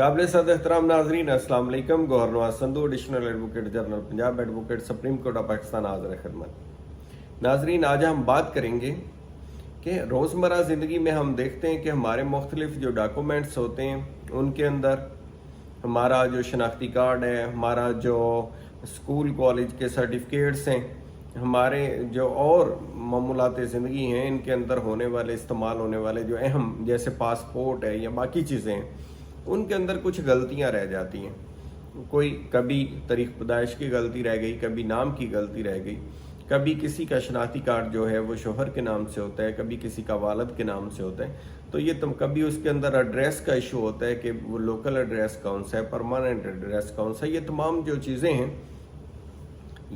काबिल सद एहतराम नाजरीन अस्सलाम वालेकुम। Gohar Nawaz Sandhu, additional advocate general Punjab, advocate supreme court of Pakistan, हाज़िर खिदमत। नाजरीन, आज हम बात करेंगे कि रोज़मर्रा ज़िंदगी में हम देखते हैं कि हमारे मुख्तलिफ जो डॉक्यूमेंट्स होते हैं उनके अंदर हमारा जो शनाख्ती कार्ड है, हमारा जो स्कूल कॉलेज के सर्टिफिकेट्स हैं, हमारे जो और मामूलात ज़िंदगी हैं, इनके अंदर होने वाले इस्तेमाल होने वाले जो अहम जैसे पासपोर्ट है या बाकी चीज़ें हैं, उनके अंदर कुछ गलतियां रह जाती हैं। कोई कभी तारीख पैदाइश की गलती रह गई, कभी नाम की गलती रह गई, कभी किसी का शनाख्ती कार्ड जो है वो शोहर के नाम से होता है, कभी किसी का वालिद के नाम से होता है। तो ये कभी उसके अंदर एड्रेस का इशू होता है कि वो लोकल एड्रेस कौन सा है, परमानेंट एड्रेस कौन सा है। ये तमाम जो चीज़ें हैं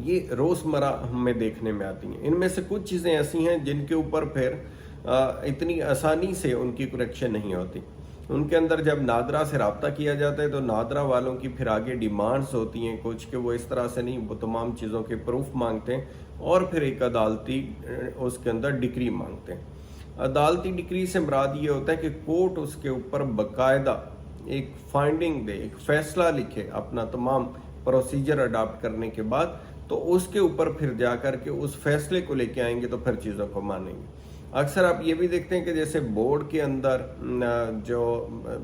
ये रोज़मर्रा हमें देखने में आती हैं। इनमें से कुछ चीज़ें ऐसी हैं जिनके ऊपर फिर इतनी आसानी से उनकी करेक्शन नहीं होती। उनके अंदर जब नादरा से रब्ता किया जाता है तो नादरा वालों की फिर आगे डिमांड्स होती हैं कुछ, कि वो इस तरह से नहीं, वो तमाम चीज़ों के प्रूफ मांगते हैं और फिर एक अदालती उसके अंदर डिक्री मांगते हैं। अदालती डिक्री से मुराद ये होता है कि कोर्ट उसके ऊपर बाकायदा एक फाइंडिंग दे, एक फैसला लिखे अपना तमाम प्रोसीजर अडाप्ट करने के बाद, तो उसके ऊपर फिर जा कर के उस फैसले को लेके आएंगे तो फिर चीज़ों को मानेंगे। अक्सर आप ये भी देखते हैं कि जैसे बोर्ड के अंदर जो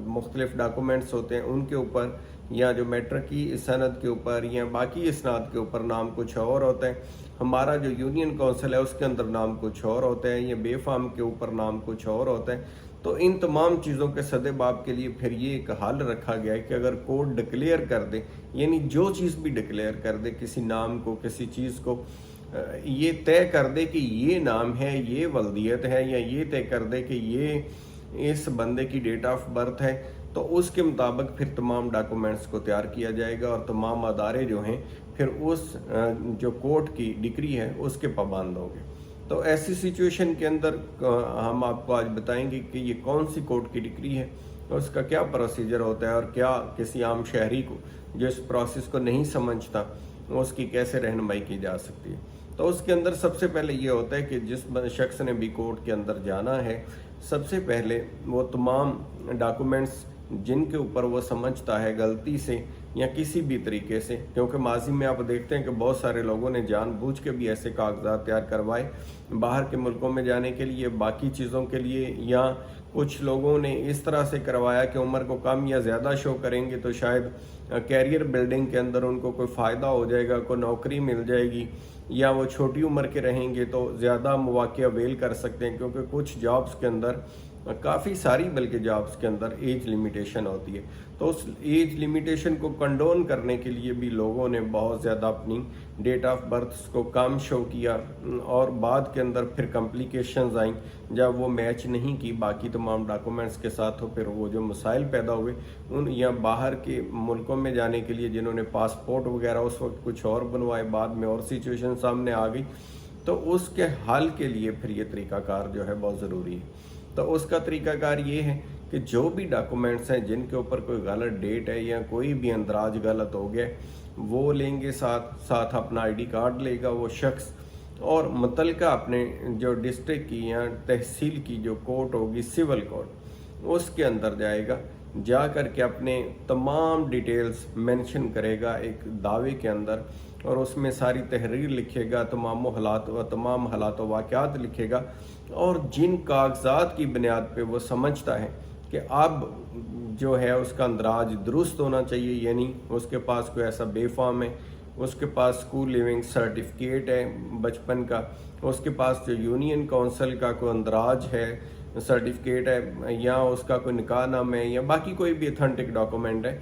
मुख्तलिफ डॉक्यूमेंट्स होते हैं उनके ऊपर, या जो मैट्रिक की सनद के ऊपर या बाकी इसनाद के ऊपर नाम कुछ और होता है। हमारा जो यूनियन काउंसिल है उसके अंदर नाम कुछ और होता है, या बेफाम के ऊपर नाम कुछ और होता है। तो इन तमाम चीज़ों के सदेबाब के लिए फिर ये एक हल रखा गया है कि अगर कोर्ट डिक्लेयर कर दे, यानी जो चीज़ भी डिक्लेयर कर दे, किसी नाम को, किसी चीज़ को ये तय कर दे कि ये नाम है, ये वल्दियत है, या ये तय कर दे कि ये इस बंदे की डेट ऑफ बर्थ है, तो उसके मुताबिक फिर तमाम डॉक्यूमेंट्स को तैयार किया जाएगा और तमाम अदारे जो हैं फिर उस जो कोर्ट की डिक्री है उसके पाबंद होंगे। तो ऐसी सिचुएशन के अंदर हम आपको आज बताएंगे कि ये कौन सी कोर्ट की डिक्री है, उसका क्या प्रोसीजर होता है, और क्या किसी आम शहरी को जो इस प्रोसेस को नहीं समझता उसकी कैसे रहनुमाई की जा सकती है। तो उसके अंदर सबसे पहले ये होता है कि जिस शख्स ने भी कोर्ट के अंदर जाना है, सबसे पहले वो तमाम डॉक्यूमेंट्स जिनके ऊपर वो समझता है गलती से या किसी भी तरीके से, क्योंकि माजी में आप देखते हैं कि बहुत सारे लोगों ने जानबूझ के भी ऐसे कागजात तैयार करवाए बाहर के मुल्कों में जाने के लिए, बाकी चीज़ों के लिए, या कुछ लोगों ने इस तरह से करवाया कि उम्र को कम या ज़्यादा शो करेंगे तो शायद कैरियर बिल्डिंग के अंदर उनको कोई फ़ायदा हो जाएगा, कोई नौकरी मिल जाएगी, या वो छोटी उम्र के रहेंगे तो ज़्यादा मौक़े अवेल कर सकते हैं, क्योंकि कुछ जॉब्स के अंदर, काफ़ी सारी बल्कि जॉब्स के अंदर एज लिमिटेशन होती है। तो उस एज लिमिटेशन को कंडोन करने के लिए भी लोगों ने बहुत ज़्यादा अपनी डेट ऑफ बर्थ को कम शो किया, और बाद के अंदर फिर कॉम्प्लिकेशंस आई जब वो मैच नहीं की बाकी तमाम डॉक्यूमेंट्स के साथ। तो फिर वो जो मसाइल पैदा हुए उन, या बाहर के मुल्कों में जाने के लिए जिन्होंने पासपोर्ट वगैरह उस वक्त कुछ और बनवाए, बाद में और सिचुएशन सामने आ गई, तो उसके हल के लिए फिर ये तरीक़ाकार जो है बहुत ज़रूरी है। तो उसका तरीक़ाकार ये है कि जो भी डॉक्यूमेंट्स हैं जिनके ऊपर कोई गलत डेट है या कोई भी अंदराज गलत हो गया, वो लेंगे, साथ साथ अपना आईडी कार्ड लेगा वो शख्स, और मुतलका अपने जो डिस्ट्रिक्ट की या तहसील की जो कोर्ट होगी, सिविल कोर्ट, उसके अंदर जाएगा, जा कर के अपने तमाम डिटेल्स मेंशन करेगा एक दावे के अंदर, और उसमें सारी तहरीर लिखेगा, तमाम हालात व वाक़यात लिखेगा, और जिन कागजात की बुनियाद पे वो समझता है कि अब जो है उसका अंदराज दुरुस्त होना चाहिए, यानी उसके पास कोई ऐसा बेफाम है, उसके पास स्कूल लिविंग सर्टिफिकेट है बचपन का, उसके पास जो यूनियन काउंसिल का कोई अंदराज है सर्टिफिकेट है, या उसका कोई निकाह नामा है, या बाकी कोई भी अथेंटिक डॉक्यूमेंट है,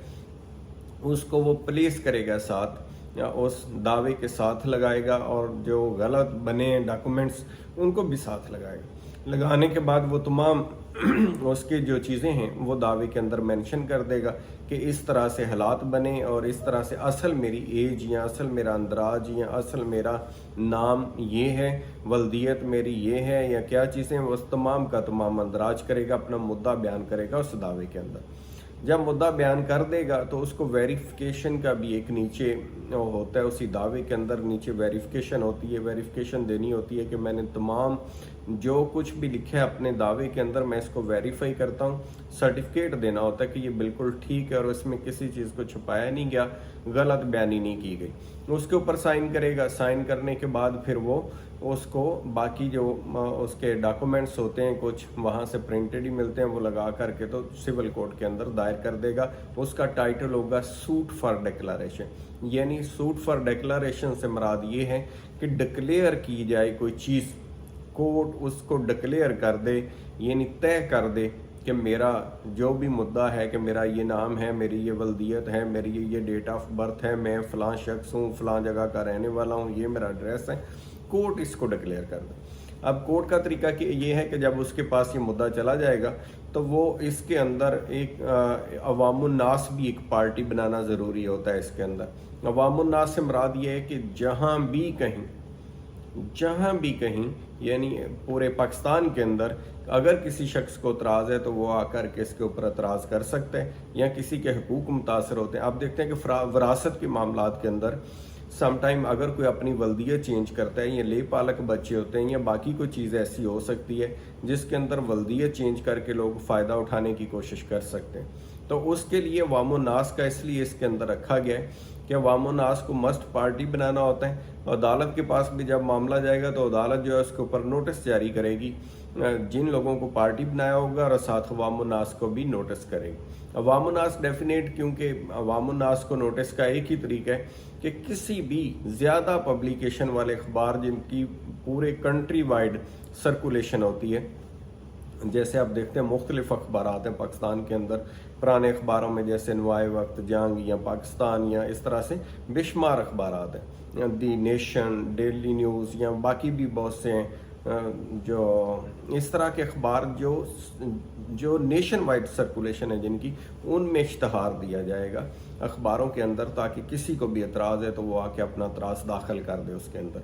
उसको वो प्लेस करेगा साथ, या उस दावे के साथ लगाएगा, और जो गलत बने डॉक्यूमेंट्स उनको भी साथ लगाएगा। लगाने के बाद वो तमाम उसकी जो चीज़ें हैं वो दावे के अंदर मेंशन कर देगा कि इस तरह से हालात बने, और इस तरह से असल मेरी एज, या असल मेरा अंदराज, या असल मेरा नाम ये है, वल्दियत मेरी ये है, या क्या चीज़ें, उस तमाम का तमाम अंदराज करेगा, अपना मुद्दा बयान करेगा उस दावे के अंदर। जब मुद्दा बयान कर देगा तो उसको वेरिफिकेशन का भी एक नीचे होता है, उसी दावे के अंदर नीचे वेरिफिकेशन होती है, वेरिफिकेशन देनी होती है कि मैंने तमाम जो कुछ भी लिखे है अपने दावे के अंदर मैं इसको वेरीफाई करता हूँ, सर्टिफिकेट देना होता है कि ये बिल्कुल ठीक है और इसमें किसी चीज़ को छुपाया नहीं गया, गलत बयानी नहीं की गई। उसके ऊपर साइन करेगा, साइन करने के बाद फिर वो उसको बाकी जो उसके डॉक्यूमेंट्स होते हैं कुछ वहाँ से प्रिंटेड ही मिलते हैं, वो लगा करके तो सिविल कोर्ट के अंदर दायर कर देगा। उसका टाइटल होगा सूट फॉर डिक्लेरेशन, यानी सूट फॉर डिक्लेरेशन से मुराद ये है कि डिक्लेयर की जाए कोई चीज़, कोर्ट उसको डिक्लेयर कर दे, यानी तय कर दे कि मेरा जो भी मुद्दा है कि मेरा ये नाम है, मेरी ये वल्दियत है, मेरी ये डेट ऑफ बर्थ है, मैं फ़लाँ शख्स हूँ, फ़लाँ जगह का रहने वाला हूँ, ये मेरा एड्रेस है, कोर्ट इसको डिक्लेयर कर दे। अब कोर्ट का तरीका कि ये है कि जब उसके पास ये मुद्दा चला जाएगा तो वो इसके अंदर एक अवामुन्नास भी एक पार्टी बनाना ज़रूरी होता है। इसके अंदर अवामुन्नास से मुराद ये है कि जहाँ भी कहीं यानी पूरे पाकिस्तान के अंदर अगर किसी शख्स को एतराज़ है तो वो आकर के इसके ऊपर एतराज़ कर सकते हैं या किसी के हुकूक मुतासर होते हैं। आप देखते हैं कि विरासत के मामलात के अंदर समटाइम अगर कोई अपनी वल्दियत चेंज करता है या ले पालक बच्चे होते हैं या बाकी कोई चीज़ ऐसी हो सकती है जिसके अंदर वल्दियत चेंज करके लोग फ़ायदा उठाने की कोशिश कर सकते हैं, तो उसके लिए अवामुन्नास का इसलिए इसके अंदर रखा गया है कि अवामुन्नास को मस्ट पार्टी बनाना होता है। अदालत के पास भी जब मामला जाएगा तो अदालत जो है उसके ऊपर नोटिस जारी करेगी जिन लोगों को पार्टी बनाया होगा और साथ अवामुन्नास को भी नोटिस करेगी। अवामुन्नास डेफिनेट, क्योंकि अवामुन्नास को नोटिस का एक ही तरीका है कि किसी भी ज़्यादा पब्लिकेशन वाले अखबार जिनकी पूरे कंट्री वाइड सर्कुलेशन होती है, जैसे आप देखते हैं मुख्तलिफ अखबार हैं पाकिस्तान के अंदर, पुराने अखबारों में जैसे नवाए वक्त, जंग या पाकिस्तान या इस तरह से बेशुमार अखबार हैं, दी नेशन, डेली न्यूज़ या बाकी भी बहुत से हैं जो इस तरह के अखबार जो नेशन वाइड सर्कुलेशन है जिनकी, उनमें इश्तहार दिया जाएगा अखबारों के अंदर ताकि किसी को भी एतराज़ है तो वो आके अपना एतराज़ दाखिल कर दे उसके अंदर।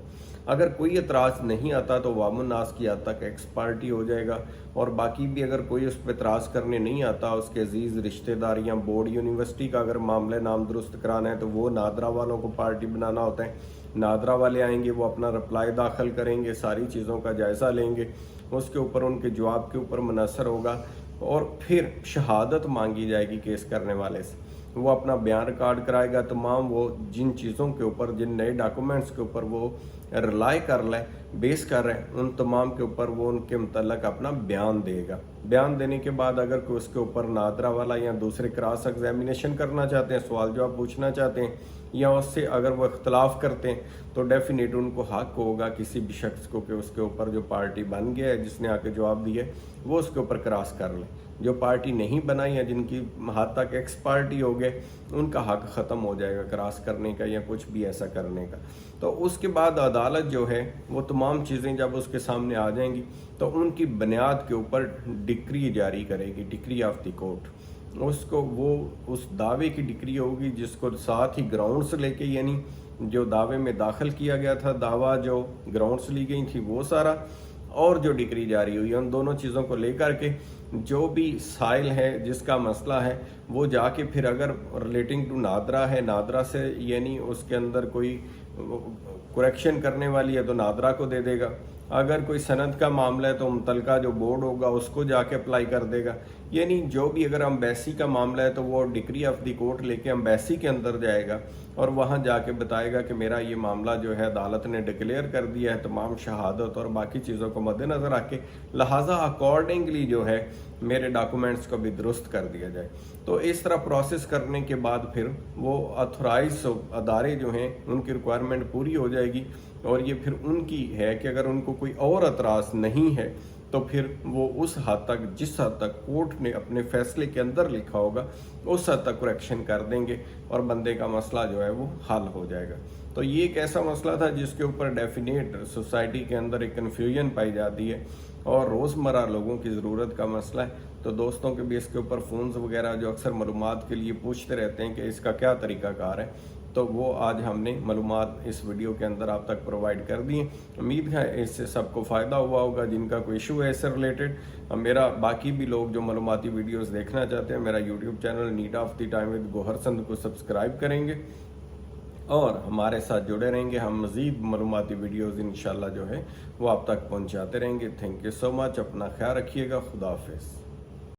अगर कोई एतराज़ नहीं आता तो अवामुन्नास की हद तक एक्स पार्टी हो जाएगा और बाकी भी अगर कोई उस पर एतराज़ करने नहीं आता, उसके अजीज़ रिश्तेदार या बोर्ड यूनिवर्सिटी का अगर मामले नाम दुरुस्त कराना है तो वो नादरा वालों को पार्टी बनाना होता है। नादरा वाले आएंगे, वो अपना रिप्लाई दाखिल करेंगे, सारी चीज़ों का जायज़ा लेंगे, उसके ऊपर उनके जवाब के ऊपर मुनसर होगा और फिर शहादत मांगी जाएगी केस करने वाले से। वो अपना बयान रिकॉर्ड कराएगा, तमाम वो जिन चीज़ों के ऊपर, जिन नए डॉक्यूमेंट्स के ऊपर वो रिलाई कर रहा है, बेस कर रहे हैं, उन तमाम के ऊपर वो उनके मुतल्लक अपना बयान देगा। बयान देने के बाद अगर कोई उसके ऊपर नादरा वाला या दूसरे क्रॉस एग्जामिनेशन करना चाहते हैं, सवाल जवाब पूछना चाहते हैं या उससे अगर वो इख्तलाफ करते हैं तो डेफिनेट उनको हक होगा किसी भी शख्स को कि उसके ऊपर जो पार्टी बन गया है, जिसने आके जवाब दिए, वो उसके ऊपर क्रॉस कर लें। जो पार्टी नहीं बनाई या जिनकी हद तक एक्स पार्टी हो गए, उनका हक ख़त्म हो जाएगा क्रॉस करने का या कुछ भी ऐसा करने का। तो उसके बाद अदालत जो है वो तमाम चीज़ें जब उसके सामने आ जाएंगी तो उनकी बुनियाद के ऊपर डिक्री जारी करेगी, डिक्री ऑफ द कोर्ट। उसको वो उस दावे की डिक्री होगी जिसको साथ ही ग्राउंड से लेके, यानी जो दावे में दाखिल किया गया था, दावा जो ग्राउंड से ली गई थी वो सारा, और जो डिक्री जारी हुई है, उन दोनों चीज़ों को लेकर के जो भी साइल है जिसका मसला है वो जाके फिर अगर रिलेटिंग टू नादरा है, नादरा से यानी उसके अंदर कोई करेक्शन करने वाली है तो नादरा को दे देगा। अगर कोई सनद का मामला है तो मुतलका जो बोर्ड होगा उसको जाके अप्लाई कर देगा। यानी जो भी अगर अम्बेसी का मामला है तो वो डिक्री ऑफ द कोर्ट लेके अम्बेसी के अंदर जाएगा और वहाँ जाके बताएगा कि मेरा ये मामला जो है अदालत ने डिक्लेयर कर दिया है तमाम शहादत और बाकी चीज़ों को मद्देनज़र रख के, लिहाजा अकॉर्डिंगली जो है मेरे डॉक्यूमेंट्स को भी दुरुस्त कर दिया जाए। तो इस तरह प्रोसेस करने के बाद फिर वो अथोराइज अदारे जो हैं उनकी रिक्वायरमेंट पूरी हो जाएगी और ये फिर उनकी है कि अगर उनको कोई और एतराज़ नहीं है तो फिर वो उस हद तक, जिस हद तक कोर्ट ने अपने फैसले के अंदर लिखा होगा उस हद तक करेक्शन कर देंगे और बंदे का मसला जो है वो हल हो जाएगा। तो ये एक ऐसा मसला था जिसके ऊपर डेफिनेट सोसाइटी के अंदर एक कन्फ्यूजन पाई जाती है और रोज़मर्रा लोगों की ज़रूरत का मसला है। तो दोस्तों के भी इसके ऊपर फ़ोन्स वगैरह जो अक्सर मालूमात के लिए पूछते रहते हैं कि इसका क्या तरीक़ाकार है, तो वो आज हमने मालूमात इस वीडियो के अंदर आप तक प्रोवाइड कर दिए। उम्मीद है इससे सबको फ़ायदा हुआ होगा। जिनका कोई इशू है इससे रिलेटेड, मेरा बाकी भी लोग जो मालूमाती वीडियोस देखना चाहते हैं, मेरा YouTube channel need of the time with Gohar Sandhu को सब्सक्राइब करेंगे اور ہمارے ساتھ جڑے رہیں گے. ہم مزید معلوماتی ویڈیوز انشاءاللہ جو ہے وہ آپ تک پہنچاتے رہیں گے. تھینک یو سو مچ. اپنا خیال رکھیے گا. خدا حافظ.